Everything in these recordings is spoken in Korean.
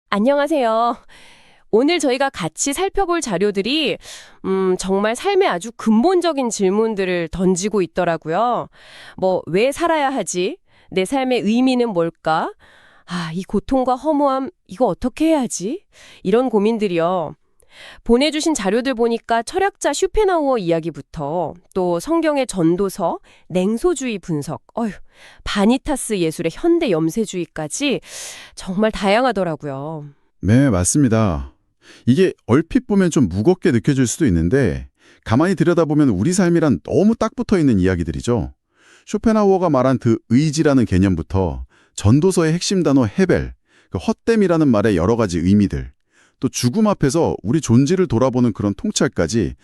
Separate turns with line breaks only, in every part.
안녕하세요. 오늘 저희가 같이 살펴볼 자료들이 정말 삶의 아주 근본적인 질문들을 던지고 있더라고요. 왜 살아야 하지? 내 삶의 의미는 뭘까? 이 고통과 허무함, 이거 어떻게 해야 하지? 이런 고민들이요. 보내주신 자료들 보니까 철학자 슈펜하우어 이야기부터 또 성경의 전도서, 냉소주의 분석, 바니타스 예술의 현대 염세주의까지 정말 다양하더라고요.
네, 맞습니다. 이게 얼핏 보면 좀 무겁게 느껴질 수도 있는데 가만히 들여다보면 우리 삶이란 너무 딱 붙어 있는 이야기들이죠. 쇼펜하우어가 말한 그 의지라는 개념부터 전도서의 핵심 단어 헤벨, 그 헛됨이라는 말의 여러 가지 의미들, 또 죽음 앞에서 우리 존재를 돌아보는 그런 통찰까지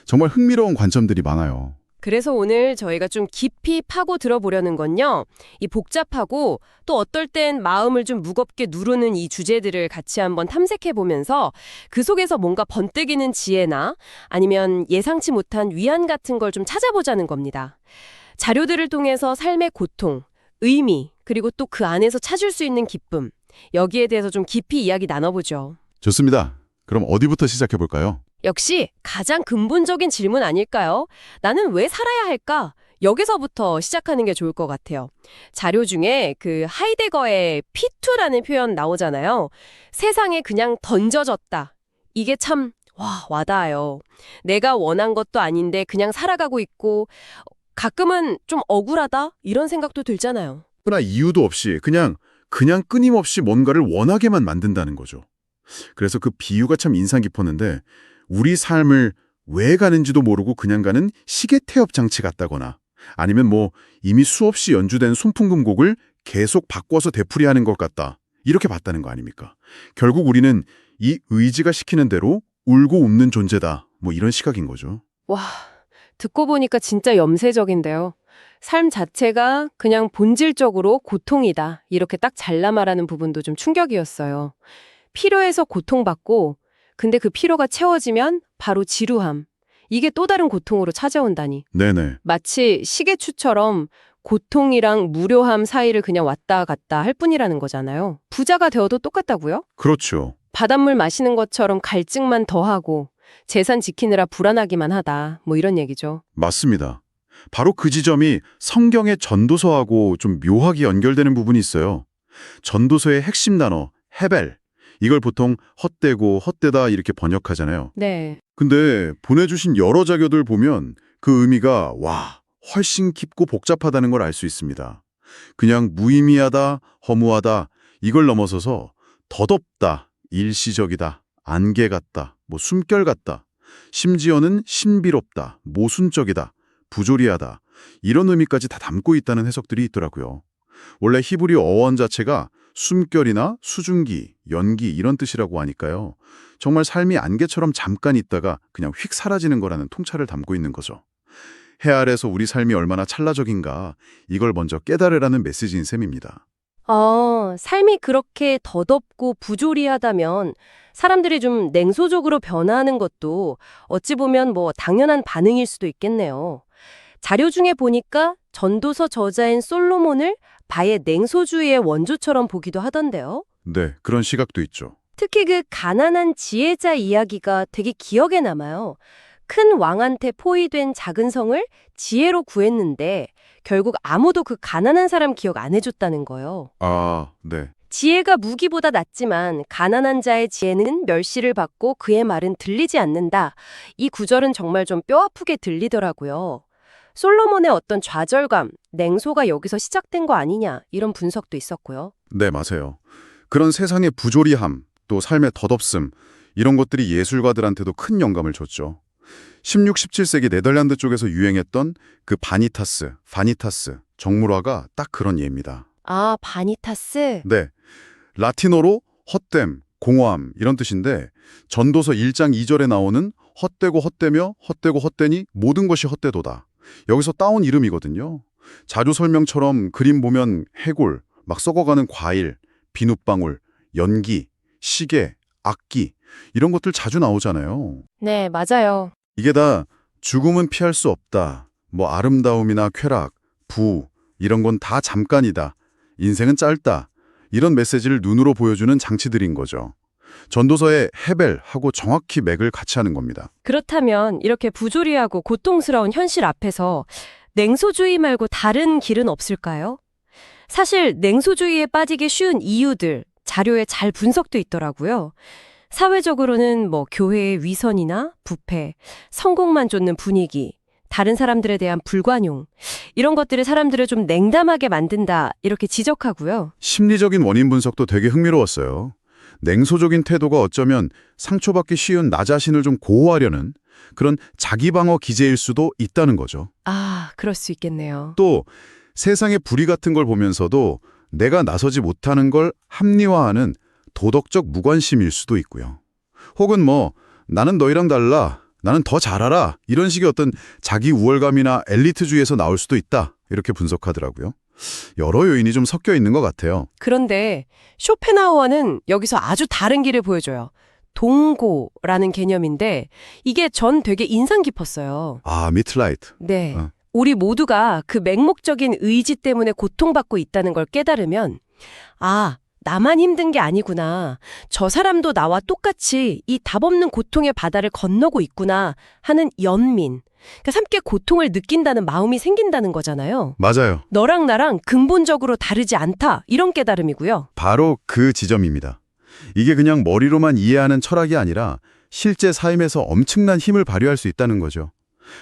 정말 흥미로운 관점들이 많아요.
그래서 오늘 저희가 좀 깊이 파고 들어보려는 건요. 이 복잡하고 또 어떨 땐 마음을 좀 무겁게 누르는 이 주제들을 같이 한번 탐색해 보면서 그 속에서 뭔가 번뜩이는 지혜나 아니면 예상치 못한 위안 같은 걸 좀 찾아보자는 겁니다. 자료들을 통해서 삶의 고통, 의미, 그리고 또 그 안에서 찾을 수 있는 기쁨, 여기에 대해서 좀 깊이 이야기 나눠보죠.
좋습니다. 그럼 어디부터 시작해 볼까요?
역시 가장 근본적인 질문 아닐까요? 나는 왜 살아야 할까? 여기서부터 시작하는 게 좋을 것 같아요. 자료 중에 그 하이데거의 P2라는 표현 나오잖아요. 세상에 그냥 던져졌다. 이게 참 와닿아요. 내가 원한 것도 아닌데 그냥 살아가고 있고 가끔은 좀 억울하다 이런 생각도 들잖아요.
나 이유도 없이 그냥 끊임없이 뭔가를 원하게만 만든다는 거죠. 그래서 그 비유가 참 인상 깊었는데 우리 삶을 왜 가는지도 모르고 그냥 가는 시계 태엽 장치 같다거나 아니면 이미 수없이 연주된 손풍금곡을 계속 바꿔서 되풀이하는 것 같다. 이렇게 봤다는 거 아닙니까? 결국 우리는 이 의지가 시키는 대로 울고 웃는 존재다. 이런 시각인 거죠.
와, 듣고 보니까 진짜 염세적인데요. 삶 자체가 그냥 본질적으로 고통이다. 이렇게 딱 잘라 말하는 부분도 좀 충격이었어요. 필요해서 고통받고 근데 그 피로가 채워지면 바로 지루함. 이게 또 다른 고통으로 찾아온다니.
네네.
마치 시계추처럼 고통이랑 무료함 사이를 그냥 왔다 갔다 할 뿐이라는 거잖아요. 부자가 되어도 똑같다고요?
그렇죠.
바닷물 마시는 것처럼 갈증만 더하고 재산 지키느라 불안하기만 하다. 이런 얘기죠.
맞습니다. 바로 그 지점이 성경의 전도서하고 좀 묘하게 연결되는 부분이 있어요. 전도서의 핵심 단어, 헤벨. 이걸 보통 헛되고 헛되다 이렇게 번역하잖아요.
네.
근데 보내주신 여러 자료들 보면 그 의미가 훨씬 깊고 복잡하다는 걸 알 수 있습니다. 그냥 무의미하다, 허무하다 이걸 넘어서서 덧없다, 일시적이다, 안개 같다, 숨결 같다, 심지어는 신비롭다, 모순적이다, 부조리하다 이런 의미까지 다 담고 있다는 해석들이 있더라고요. 원래 히브리 어원 자체가 숨결이나 수증기, 연기 이런 뜻이라고 하니까요. 정말 삶이 안개처럼 잠깐 있다가 그냥 휙 사라지는 거라는 통찰을 담고 있는 거죠. 해 아래서 우리 삶이 얼마나 찰나적인가 이걸 먼저 깨달으라는 메시지인 셈입니다.
삶이 그렇게 덧없고 부조리하다면 사람들이 좀 냉소적으로 변화하는 것도 어찌 보면 당연한 반응일 수도 있겠네요. 자료 중에 보니까 전도서 저자인 솔로몬을 바의 냉소주의의 원조처럼 보기도 하던데요.
네, 그런 시각도 있죠.
특히 그 가난한 지혜자 이야기가 되게 기억에 남아요. 큰 왕한테 포위된 작은 성을 지혜로 구했는데 결국 아무도 그 가난한 사람 기억 안 해줬다는 거예요.
네.
지혜가 무기보다 낫지만 가난한 자의 지혜는 멸시를 받고 그의 말은 들리지 않는다. 이 구절은 정말 좀 뼈아프게 들리더라고요. 솔로몬의 어떤 좌절감, 냉소가 여기서 시작된 거 아니냐 이런 분석도 있었고요.
네, 맞아요. 그런 세상의 부조리함, 또 삶의 덧없음 이런 것들이 예술가들한테도 큰 영감을 줬죠. 16, 17세기 네덜란드 쪽에서 유행했던 그 바니타스, 정물화가 딱 그런 예입니다.
바니타스?
네, 라틴어로 헛됨, 공허함 이런 뜻인데 전도서 1장 2절에 나오는 헛되고 헛되며 헛되고 헛되니 모든 것이 헛되도다. 여기서 따온 이름이거든요. 자료 설명처럼 그림 보면 해골, 막 썩어가는 과일, 비눗방울, 연기, 시계, 악기 이런 것들 자주 나오잖아요.
네, 맞아요.
이게 다 죽음은 피할 수 없다. 아름다움이나 쾌락, 부 이런 건 다 잠깐이다. 인생은 짧다. 이런 메시지를 눈으로 보여주는 장치들인 거죠. 전도서의 헤벨하고 정확히 맥을 같이 하는 겁니다.
그렇다면 이렇게 부조리하고 고통스러운 현실 앞에서 냉소주의 말고 다른 길은 없을까요? 사실 냉소주의에 빠지기 쉬운 이유들 자료에 잘 분석돼 있더라고요. 사회적으로는 교회의 위선이나 부패, 성공만 쫓는 분위기, 다른 사람들에 대한 불관용, 이런 것들이 사람들을 좀 냉담하게 만든다 이렇게 지적하고요.
심리적인 원인 분석도 되게 흥미로웠어요. 냉소적인 태도가 어쩌면 상처받기 쉬운 나 자신을 좀 보호하려는 그런 자기방어 기제일 수도 있다는 거죠.
아, 그럴 수 있겠네요.
또 세상의 불의 같은 걸 보면서도 내가 나서지 못하는 걸 합리화하는 도덕적 무관심일 수도 있고요. 혹은 나는 너희랑 달라, 나는 더 잘 알아 이런 식의 어떤 자기 우월감이나 엘리트주의에서 나올 수도 있다 이렇게 분석하더라고요. 여러 요인이 좀 섞여 있는 것 같아요.
그런데 쇼펜하우어는 여기서 아주 다른 길을 보여줘요. 동고라는 개념인데 이게 전 되게 인상 깊었어요.
아, 미트라이트.
네.
어.
우리 모두가 그 맹목적인 의지 때문에 고통받고 있다는 걸 깨달으면 아, 나만 힘든 게 아니구나. 저 사람도 나와 똑같이 이 답없는 고통의 바다를 건너고 있구나 하는 연민. 그러니까 함께 고통을 느낀다는 마음이 생긴다는 거잖아요.
맞아요.
너랑 나랑 근본적으로 다르지 않다. 이런 깨달음이고요.
바로 그 지점입니다. 이게 그냥 머리로만 이해하는 철학이 아니라 실제 삶에서 엄청난 힘을 발휘할 수 있다는 거죠.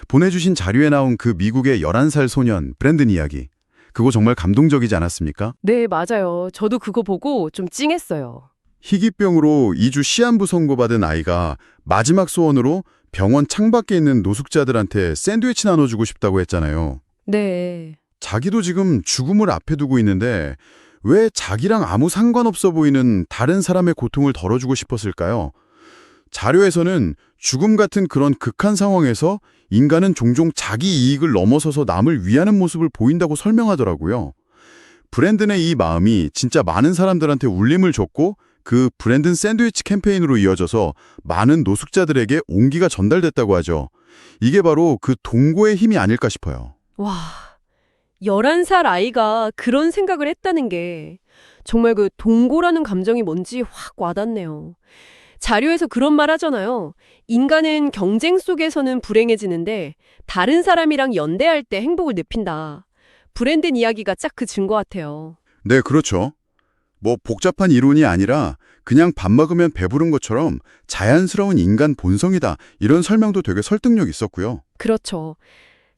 보내주신 자료에 나온 그 미국의 11살 소년 브랜든 이야기. 그거 정말 감동적이지 않았습니까?
네, 맞아요. 저도 그거 보고 좀 찡했어요.
희귀병으로 2주 시한부 선고받은 아이가 마지막 소원으로 병원 창밖에 있는 노숙자들한테 샌드위치 나눠주고 싶다고 했잖아요.
네.
자기도 지금 죽음을 앞에 두고 있는데 왜 자기랑 아무 상관없어 보이는 다른 사람의 고통을 덜어주고 싶었을까요? 자료에서는 죽음 같은 그런 극한 상황에서 인간은 종종 자기 이익을 넘어서서 남을 위하는 모습을 보인다고 설명하더라고요. 브랜든의 이 마음이 진짜 많은 사람들한테 울림을 줬고 그 브랜든 샌드위치 캠페인으로 이어져서 많은 노숙자들에게 온기가 전달됐다고 하죠. 이게 바로 그 동고의 힘이 아닐까 싶어요.
와, 11살 아이가 그런 생각을 했다는 게 정말 그 동고라는 감정이 뭔지 확 와닿네요. 자료에서 그런 말 하잖아요. 인간은 경쟁 속에서는 불행해지는데 다른 사람이랑 연대할 때 행복을 느낀다. 브랜든 이야기가 딱 그 증거 같아요.
네, 그렇죠. 복잡한 이론이 아니라 그냥 밥 먹으면 배부른 것처럼 자연스러운 인간 본성이다. 이런 설명도 되게 설득력 있었고요.
그렇죠.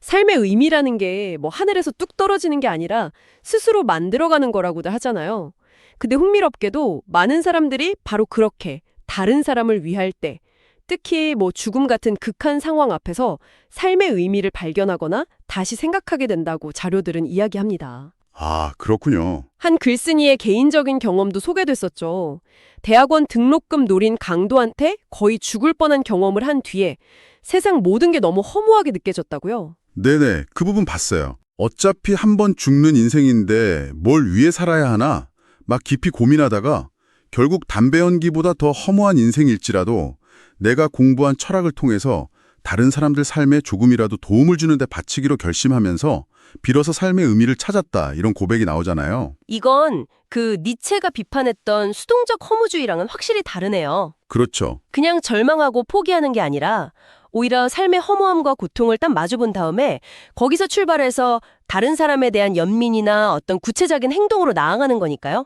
삶의 의미라는 게 하늘에서 뚝 떨어지는 게 아니라 스스로 만들어가는 거라고도 하잖아요. 근데 흥미롭게도 많은 사람들이 바로 그렇게 다른 사람을 위할 때, 특히 죽음 같은 극한 상황 앞에서 삶의 의미를 발견하거나 다시 생각하게 된다고 자료들은 이야기합니다.
아, 그렇군요.
한 글쓴이의 개인적인 경험도 소개됐었죠. 대학원 등록금 노린 강도한테 거의 죽을 뻔한 경험을 한 뒤에 세상 모든 게 너무 허무하게 느껴졌다고요.
네네, 그 부분 봤어요. 어차피 한 번 죽는 인생인데 뭘 위해 살아야 하나? 막 깊이 고민하다가 결국 담배 연기보다 더 허무한 인생일지라도 내가 공부한 철학을 통해서 다른 사람들 삶에 조금이라도 도움을 주는 데 바치기로 결심하면서 비로소 삶의 의미를 찾았다. 이런 고백이 나오잖아요.
이건 그 니체가 비판했던 수동적 허무주의랑은 확실히 다르네요.
그렇죠.
그냥 절망하고 포기하는 게 아니라 오히려 삶의 허무함과 고통을 딱 마주본 다음에 거기서 출발해서 다른 사람에 대한 연민이나 어떤 구체적인 행동으로 나아가는 거니까요.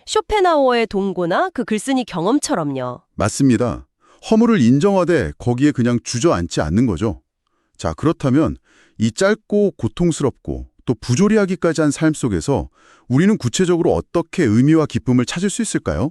쇼펜하우어의 동고나 그 글쓴이 경험처럼요.
맞습니다. 허물을 인정하되 거기에 그냥 주저앉지 않는 거죠. 자, 그렇다면 이 짧고 고통스럽고 또 부조리하기까지 한 삶 속에서 우리는 구체적으로 어떻게 의미와 기쁨을 찾을 수 있을까요?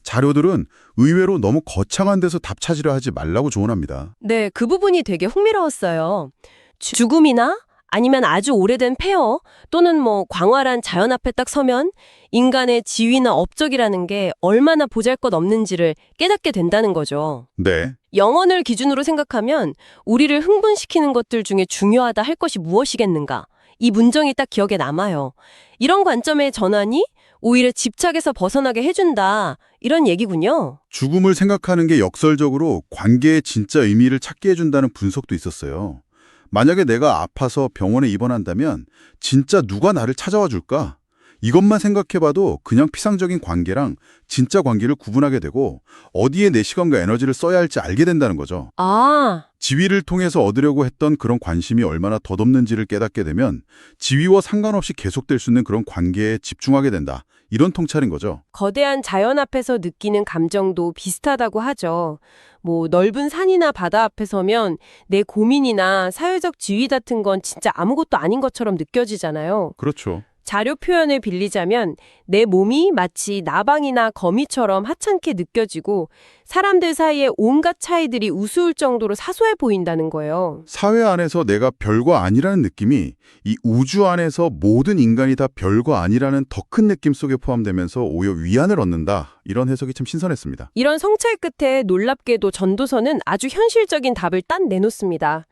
자료들은 의외로 너무 거창한 데서 답 찾으려 하지 말라고 조언합니다.
네, 그 부분이 되게 흥미로웠어요. 죽음이나 아니면 아주 오래된 폐허 또는 광활한 자연 앞에 딱 서면 인간의 지위나 업적이라는 게 얼마나 보잘것없는지를 깨닫게 된다는 거죠.
네.
영혼을 기준으로 생각하면 우리를 흥분시키는 것들 중에 중요하다 할 것이 무엇이겠는가? 이 문정이 딱 기억에 남아요. 이런 관점의 전환이 오히려 집착에서 벗어나게 해준다. 이런 얘기군요.
죽음을 생각하는 게 역설적으로 관계의 진짜 의미를 찾게 해준다는 분석도 있었어요. 만약에 내가 아파서 병원에 입원한다면 진짜 누가 나를 찾아와 줄까? 이것만 생각해봐도 그냥 피상적인 관계랑 진짜 관계를 구분하게 되고 어디에 내 시간과 에너지를 써야 할지 알게 된다는 거죠.
아,
지위를 통해서 얻으려고 했던 그런 관심이 얼마나 덧없는지를 깨닫게 되면 지위와 상관없이 계속될 수 있는 그런 관계에 집중하게 된다. 이런 통찰인 거죠.
거대한 자연 앞에서 느끼는 감정도 비슷하다고 하죠. 뭐 넓은 산이나 바다 앞에 서면 내 고민이나 사회적 지위 같은 건 진짜 아무것도 아닌 것처럼 느껴지잖아요.
그렇죠.
자료 표현을 빌리자면 내 몸이 마치 나방이나 거미처럼 하찮게 느껴지고 사람들 사이에 온갖 차이들이 우스울 정도로 사소해 보인다는 거예요.
사회 안에서 내가 별거 아니라는 느낌이 이 우주 안에서 모든 인간이 다 별거 아니라는 더 큰 느낌 속에 포함되면서 오히려 위안을 얻는다. 이런 해석이 참 신선했습니다.
이런 성찰 끝에 놀랍게도 전도서는 아주 현실적인 답을 딱 내놓습니다.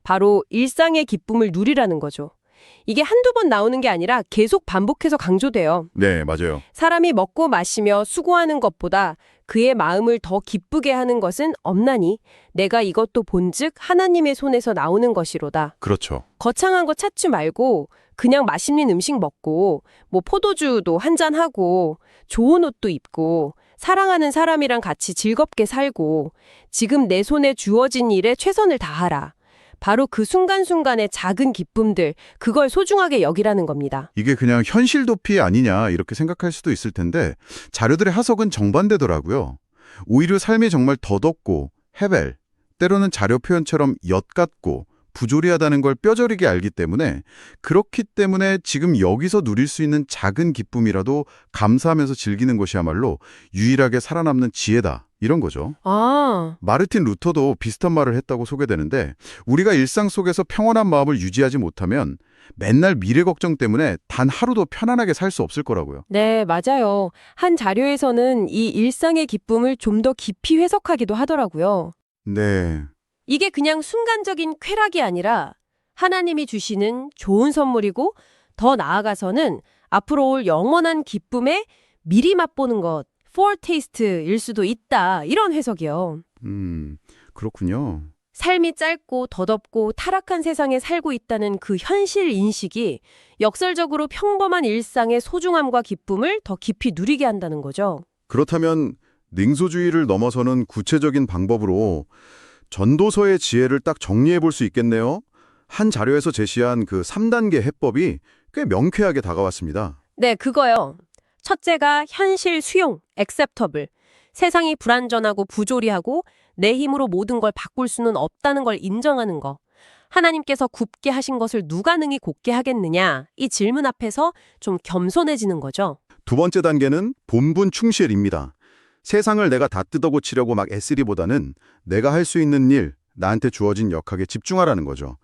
바로 일상의 기쁨을 누리라는 거죠. 이게 한두 번 나오는 게 아니라 계속 반복해서 강조돼요.
네, 맞아요.
사람이 먹고 마시며 수고하는 것보다 그의 마음을 더 기쁘게 하는 것은 없나니 내가 이것도 본즉 하나님의 손에서 나오는 것이로다.
그렇죠.
거창한 거 찾지 말고 그냥 맛있는 음식 먹고 뭐 포도주도 한잔하고 좋은 옷도 입고 사랑하는 사람이랑 같이 즐겁게 살고 지금 내 손에 주어진 일에 최선을 다하라. 바로 그 순간순간의 작은 기쁨들, 그걸 소중하게 여기라는 겁니다.
이게 그냥 현실 도피 아니냐 이렇게 생각할 수도 있을 텐데 자료들의 해석은 정반대더라고요. 오히려 삶이 정말 덧없고 헤벨, 때로는 자료 표현처럼 엿같고 부조리하다는 걸 뼈저리게 알기 때문에 그렇기 때문에 지금 여기서 누릴 수 있는 작은 기쁨이라도 감사하면서 즐기는 것이야말로 유일하게 살아남는 지혜다. 이런 거죠.
아,
마르틴 루터도 비슷한 말을 했다고 소개되는데 우리가 일상 속에서 평온한 마음을 유지하지 못하면 맨날 미래 걱정 때문에 단 하루도 편안하게 살 수 없을 거라고요.
네, 맞아요. 한 자료에서는 이 일상의 기쁨을 좀 더 깊이 해석하기도 하더라고요.
네.
이게 그냥 순간적인 쾌락이 아니라 하나님이 주시는 좋은 선물이고 더 나아가서는 앞으로 올 영원한 기쁨에 미리 맛보는 것, foretaste일 수도 있다. 이런 해석이요.
그렇군요.
삶이 짧고 덧없고 타락한 세상에 살고 있다는 그 현실 인식이 역설적으로 평범한 일상의 소중함과 기쁨을 더 깊이 누리게 한다는 거죠.
그렇다면 능소주의를 넘어서는 구체적인 방법으로 전도서의 지혜를 딱 정리해 볼 수 있겠네요. 한 자료에서 제시한 그 3단계 해법이 꽤 명쾌하게 다가왔습니다.
네, 그거요. 첫째가 현실 수용, acceptable. 세상이 불완전하고 부조리하고 내 힘으로 모든 걸 바꿀 수는 없다는 걸 인정하는 거. 하나님께서 굽게 하신 것을 누가 능히 곱게 하겠느냐? 이 질문 앞에서 좀 겸손해지는 거죠.
두 번째 단계는 본분 충실입니다. 세상을 내가 다 뜯어고치려고 막 애쓰리보다는 내가 할 수 있는 일, 나한테 주어진 역학에 집중하라는 거죠.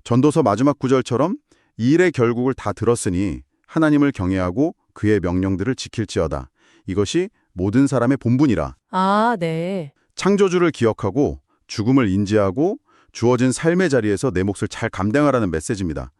전도서 마지막 구절처럼 이 일의 결국을 다 들었으니 하나님을 경외하고 그의 명령들을 지킬지어다. 이것이 모든 사람의 본분이라.
아, 네.
창조주를 기억하고 죽음을 인지하고 주어진 삶의 자리에서 내 몫을 잘 감당하라는 메시지입니다.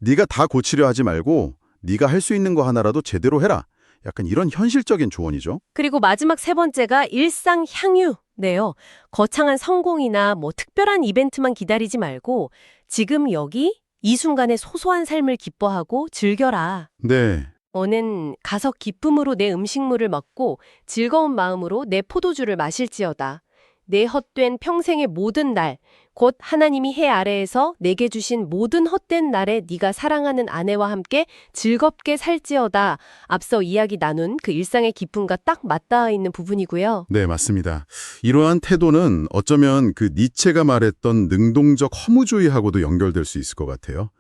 네가 다 고치려 하지 말고 네가 할 수 있는 거 하나라도 제대로 해라. 약간 이런 현실적인 조언이죠.
그리고 마지막 세 번째가 일상 향유. 네요. 거창한 성공이나 뭐 특별한 이벤트만 기다리지 말고 지금 여기 이 순간의 소소한 삶을 기뻐하고 즐겨라.
네.
너는 가서 기쁨으로 내 음식물을 먹고 즐거운 마음으로 내 포도주를 마실지어다. 내 헛된 평생의 모든 날, 곧 하나님이 해 아래에서 내게 주신 모든 헛된 날에 네가 사랑하는 아내와 함께 즐겁게 살지어다. 앞서 이야기 나눈 그 일상의 기쁨과 딱 맞닿아 있는 부분이고요.
네, 맞습니다. 이러한 태도는 어쩌면 그 니체가 말했던 능동적 허무주의하고도 연결될 수 있을 것 같아요.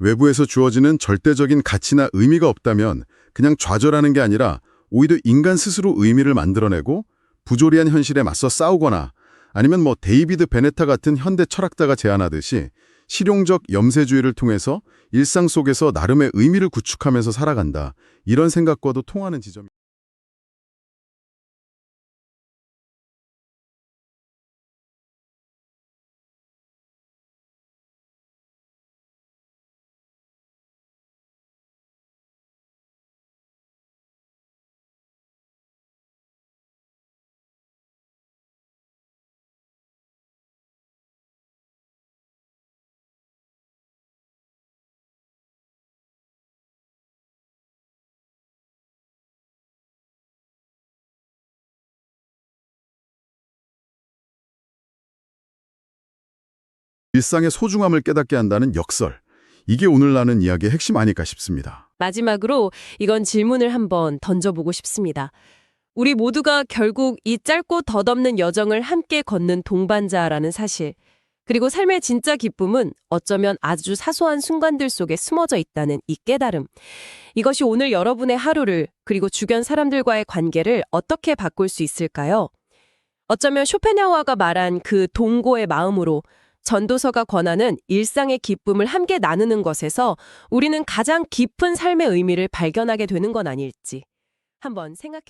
외부에서 주어지는 절대적인 가치나 의미가 없다면 그냥 좌절하는 게 아니라 오히려 인간 스스로 의미를 만들어내고 부조리한 현실에 맞서 싸우거나 아니면 뭐 데이비드 베네타 같은 현대 철학자가 제안하듯이 실용적 염세주의를 통해서 일상 속에서 나름의 의미를 구축하면서 살아간다. 이런 생각과도 통하는 지점이 일상의 소중함을 깨닫게 한다는 역설. 이게 오늘 나눈 이야기의 핵심 아닐까 싶습니다.
마지막으로 이건 질문을 한번 던져보고 싶습니다. 우리 모두가 결국 이 짧고 덧없는 여정을 함께 걷는 동반자라는 사실, 그리고 삶의 진짜 기쁨은 어쩌면 아주 사소한 순간들 속에 숨어져 있다는 이 깨달음. 이것이 오늘 여러분의 하루를, 그리고 주변 사람들과의 관계를 어떻게 바꿀 수 있을까요? 어쩌면 쇼펜하우어가 말한 그 동고의 마음으로 전도서가 권하는 일상의 기쁨을 함께 나누는 것에서 우리는 가장 깊은 삶의 의미를 발견하게 되는 건 아닐지 한번 생각해